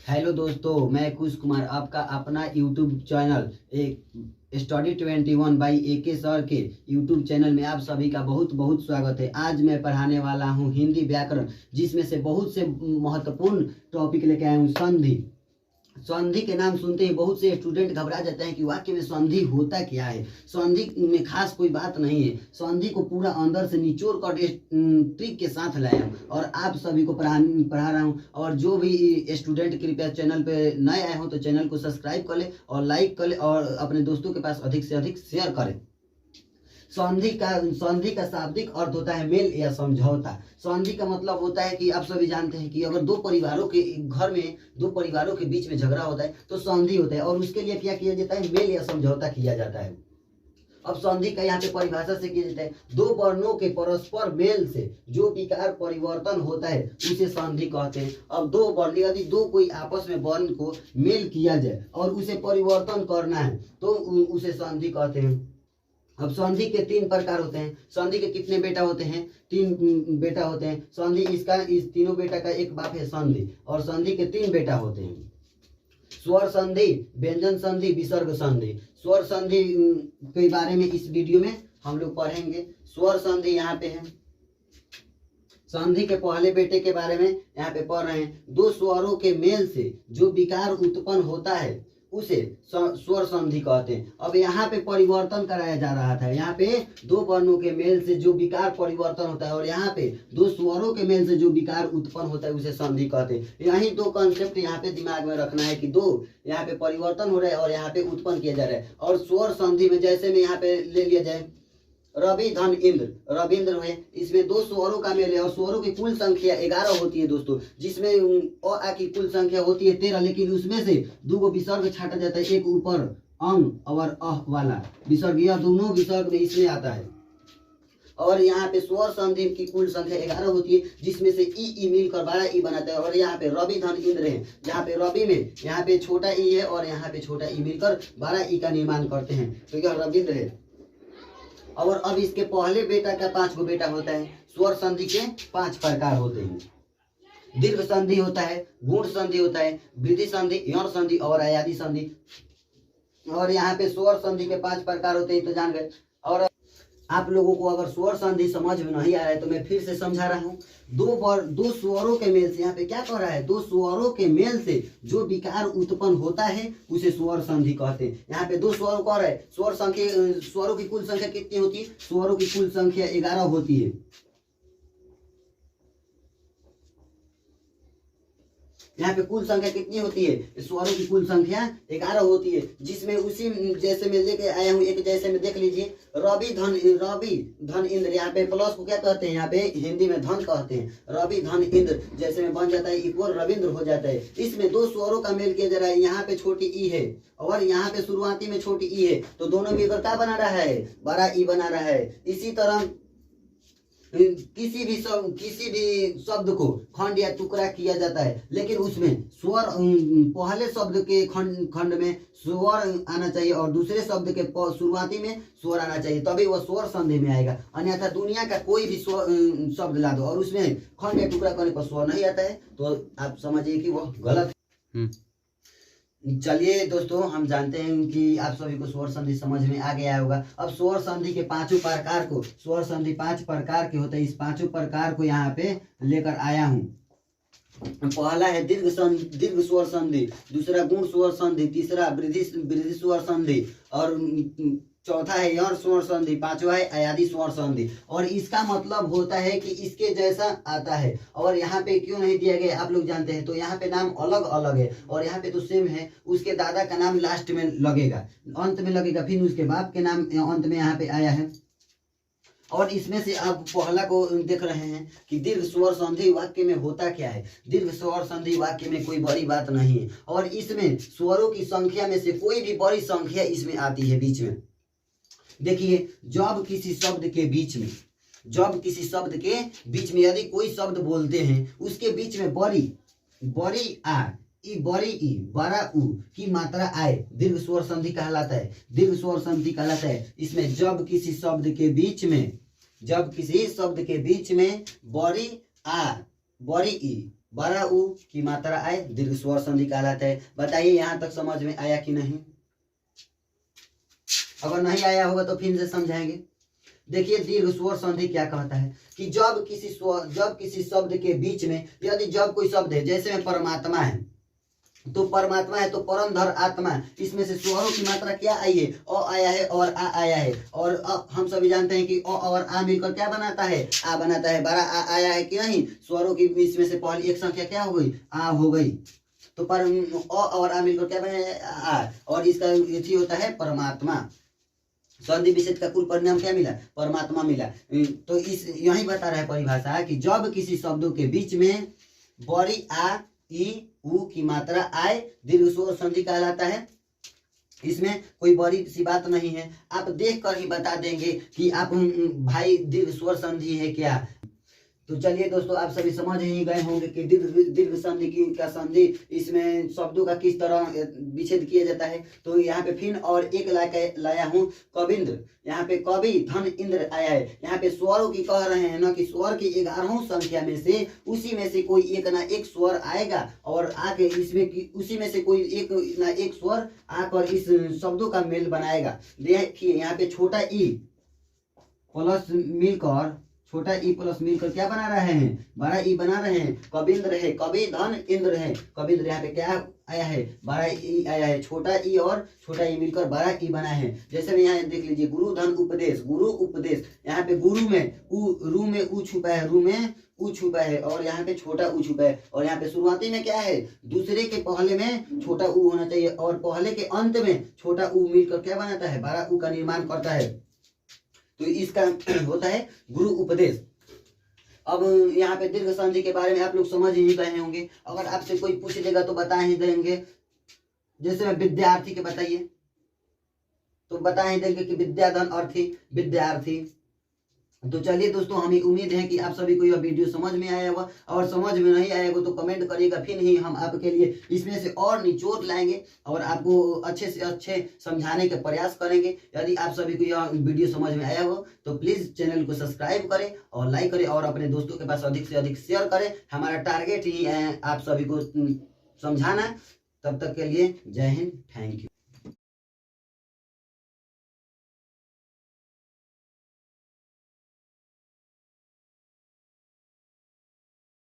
Hello दोस्तों, मैं कुश कुमार आपका अपना यूट्यूब चैनल एक स्टडी 21 बाई AK सर के यूट्यूब चैनल में आप सभी का बहुत बहुत स्वागत है। आज मैं पढ़ाने वाला हूं हिंदी व्याकरण, जिसमें से बहुत से महत्वपूर्ण टॉपिक लेके आया हूं संधि। संधि के नाम सुनते ही बहुत से स्टूडेंट घबरा जाते हैं कि वाक्य में संधि होता क्या है। संधि में खास कोई बात नहीं है। संधि को पूरा अंदर से निचोड़ कर ट्रिक के साथ लाया हूँ और आप सभी को पढ़ा रहा हूँ। और जो भी स्टूडेंट कृपया चैनल पे नए आए हो तो चैनल को सब्सक्राइब कर ले और लाइक कर ले और अपने दोस्तों के पास अधिक से अधिक शेयर करें। संधि का शाब्दिक अर्थ होता है मेल या समझौता। संधि का मतलब होता है कि आप सभी जानते हैं कि अगर दो परिवारों के घर में दो परिवारों के बीच में झगड़ा होता है तो संधि होता है, और उसके लिए क्या किया जाता है, मेल या समझौता किया जाता है। अब संधि का यहाँ पे परिभाषा से किया जाता है, दो वर्णों के परस्पर मेल से जो विकार परिवर्तन होता है उसे संधि कहते हैं। अब दो वर्ण यदि दो कोई आपस में वर्ण को मेल किया जाए और उसे परिवर्तन करना है तो उसे संधि कहते हैं। अब संधि के तीन प्रकार होते हैं। संधि के कितने बेटा होते हैं? तीन बेटा होते हैं। संधि इस तीनों बेटा का एक बाप है संधि, और संधि के तीन बेटा होते हैं, स्वर संधि, व्यंजन संधि, विसर्ग संधि। स्वर संधि के बारे में इस वीडियो में हम लोग पढ़ेंगे। स्वर संधि यहाँ पे है। संधि के पहले बेटे के बारे में यहाँ पे पढ़ रहे हैं। दो स्वरों के मेल से जो विकार उत्पन्न होता है उसे स्वर संधि कहते हैं। अब यहाँ पे परिवर्तन कराया जा रहा था। यहाँ पे दो वर्णों के मेल से जो विकार परिवर्तन होता है और यहाँ पे दो स्वरों के मेल से जो विकार उत्पन्न होता है उसे संधि कहते हैं। यही दो कॉन्सेप्ट यहाँ पे दिमाग में रखना है कि दो यहाँ पे परिवर्तन हो रहा है और यहाँ पे उत्पन्न किया जा रहा है। और स्वर संधि में जैसे में यहाँ पे ले लिया जाए रवि धन इंद्र, रविंद्र है, इसमें दो स्वरों का मेल है और स्वरों की कुल संख्या 11 होती है दोस्तों, जिसमें अ की कुल संख्या होती है 13, लेकिन उसमें से दो को विसर्ग छाटा जाता है, एक ऊपर अंग और अह वाला विसर्ग, यह दोनों विसर्ग में इसमें आता है। और यहाँ पे स्वर संधि की कुल संख्या 11 होती है, जिसमें से ई मिलकर 12 ई बनाता है। और यहाँ पे रवि धन इंद्र है, जहाँ पे रवि में यहाँ पे छोटा ई है और यहाँ पे छोटा ई मिलकर 12 ई का निर्माण करते हैं, तो यह रविंद्र है। और अब इसके पहले बेटा का 5 गो बेटा होता है। स्वर संधि के 5 प्रकार होते हैं। दीर्घ संधि होता है, गुण संधि होता है, वृद्धि संधि, यौन संधि और अयादि संधि। और यहाँ पे स्वर संधि के 5 प्रकार होते हैं, तो जान गए। और आप लोगों को अगर स्वर संधि समझ में नहीं आ रहा है तो मैं फिर से समझा रहा हूँ। दो स्वरों के मेल से, यहाँ पे क्या कह रहा है, दो स्वरों के मेल से जो विकार उत्पन्न होता है उसे स्वर संधि कहते हैं। यहाँ पे दो स्वरों कह रहा है, स्वरों की कुल संख्या कितनी होती है? स्वरों की कुल संख्या 11 होती है। यहाँ पे कुल संख्या कितनी होती है? स्वरों की कुल संख्या 11 होती है, जिसमें उसी जैसे मैं लेके आया हूँ एक जैसे में देख लीजिए, रवि धन इंद्र। यहाँ पे प्लस को क्या कहते हैं? यहाँ पे हिंदी में धन कहते हैं। रवि धन इंद्र जैसे में बन जाता है इक्वल रविंद्र हो जाता है। इसमें दो स्वरों का मेल किया जा रहा है। यहाँ पे छोटी ई है और यहाँ पे शुरुआती में छोटी ई है, तो दोनों मिलकर क्या बना रहा है? बड़ा ई बना रहा है। इसी तरह किसी भी शब्द को खंड या टुकड़ा किया जाता है, लेकिन उसमें स्वर पहले शब्द के खंड में स्वर आना चाहिए और दूसरे शब्द के शुरुआती में स्वर आना चाहिए, तभी वह स्वर संधि में आएगा। अन्यथा दुनिया का कोई भी शब्द ला दो और उसमें खंड या टुकड़ा करने पर स्वर नहीं आता है तो आप समझिए कि वह गलत है। चलिए दोस्तों, हम जानते हैं कि आप सभी को स्वर संधि समझ में आ गया होगा। अब स्वर संधि के 5 प्रकार को, स्वर संधि 5 प्रकार के होते हैं, इस 5 प्रकार को यहाँ पे लेकर आया हूँ। पहला है दीर्घ स्वर संधि, दूसरा गुण स्वर संधि, तीसरा वृद्धि स्वर संधि, और चौथा है यौन स्वर संधि, पांचवा है अयादि स्वर संधि। और इसका मतलब होता है कि इसके जैसा आता है। और यहाँ पे क्यों नहीं दिया गया आप लोग जानते हैं, तो यहाँ पे नाम अलग अलग है और यहाँ पे तो सेम है। उसके दादा का नाम लास्ट में लगेगा, अंत में लगेगा, फिर उसके बाप के नाम अंत में यहाँ पे आया है। और इसमें से आप पहला को देख रहे हैं कि दीर्घ स्वर संधि वाक्य में होता क्या है। दीर्घ स्वर संधि वाक्य में कोई बड़ी बात नहीं है, और इसमें स्वरों की संख्या में से कोई भी बड़ी संख्या इसमें आती है बीच में। देखिए, जब किसी शब्द के बीच में यदि कोई शब्द बोलते हैं, उसके बीच में बड़ी आ बड़ी ई बड़ा उ की मात्रा आए, दीर्घ स्वर संधि कहलाता है। दीर्घ स्वर संधि कहलाता है। इसमें जब किसी शब्द के बीच में बड़ी आ बड़ी ई बड़ा ऊ की मात्रा आए दीर्घ स्वर संधि कहलाता है। बताइए यहाँ तक समझ में आया कि नहीं? अगर नहीं आया होगा तो फिर से समझाएंगे। देखिए दीर्घ स्वर संधि क्या कहता है कि जब किसी शब्द के बीच में यदि जब कोई शब्द है, जैसे में परमात्मा है तो परमात्मा है तो परमधर आत्मा, इसमें से स्वरों की मात्रा क्या आई है? अ आया है और आ आया है। और हम सभी जानते हैं कि अ और आ मिलकर क्या बनाता है? आ बनाता है। बड़ा आ आया है कि नहीं? स्वरों की इसमें से पहली एक संख्या क्या हो गई? आ हो गई। तो पर अ और आ मिलकर क्या बना? आ। और इसका ये होता है परमात्मा। संधि विच्छेद का कुल परिणाम क्या मिला? परमात्मा मिला। तो इस यही बता रहा है परिभाषा कि जब किसी शब्दों के बीच में बड़ी आ ई ऊ की मात्रा आए दीर्घ स्वर संधि कहलाता है। इसमें कोई बड़ी सी बात नहीं है, आप देख कर ही बता देंगे कि आप भाई दीर्घ स्वर संधि है क्या। तो चलिए दोस्तों, आप सभी समझ ही गए होंगे कि दीर्घ संधि का संधि इसमें शब्दों का किस तरह विच्छेद किया जाता है। तो यहाँ पे फिर और एक लाया हूँ कविंद्र। यहाँ पे कवि धन इंद्र आया है। यहाँ पे स्वरों की कह रहे हैं ना कि स्वर की 11 संख्या में से उसी में से कोई एक ना एक स्वर आएगा और आके इसमें उसी में से कोई एक ना एक स्वर आकर इस शब्दों का मेल बनाएगा। देखिए यहाँ पे छोटा ई प्लस मिलकर छोटा ई प्लस मिलकर क्या बना रहे हैं? बड़ा ई बना रहे हैं। कविंद्र है, कवि धन इंद्र है। कविंद्र यहाँ पे क्या आया है? बड़ा ई आया है। छोटा ई और छोटा ई मिलकर बड़ा ई बना है। जैसे में यहाँ देख लीजिए गुरु धन उपदेश, गुरु उपदेश। यहाँ पे गुरु में रू में ऊ छुपा है, रू में ऊ छुपा है और यहाँ पे छोटा ऊ छुपा है। और यहाँ पे शुरुआती में क्या है? दूसरे के पहले में छोटा ऊ होना चाहिए और पहले के अंत में छोटा ऊ मिलकर क्या बनाता है? बड़ा ऊ का निर्माण करता है। तो इसका होता है गुरु उपदेश। अब यहाँ पे दीर्घ संधि के बारे में आप लोग समझ ही गए होंगे। अगर आपसे कोई पूछ लेगा तो बता ही देंगे। जैसे मैं विद्यार्थी के बताइए तो बता ही देंगे कि विद्याधन अर्थी विद्यार्थी। तो चलिए दोस्तों, हमें उम्मीद है कि आप सभी को यह वीडियो समझ में आया होगा। और समझ में नहीं आएगा तो कमेंट करिएगा, फिर ही हम आपके लिए इसमें से और निचोड़ लाएंगे और आपको अच्छे से अच्छे समझाने का प्रयास करेंगे। यदि आप सभी को यह वीडियो समझ में आया हो तो प्लीज़ चैनल को सब्सक्राइब करें और लाइक करें और अपने दोस्तों के पास अधिक से अधिक शेयर करें। हमारा टारगेट ही है आप सभी को समझाना। तब तक के लिए जय हिंद, थैंक यू।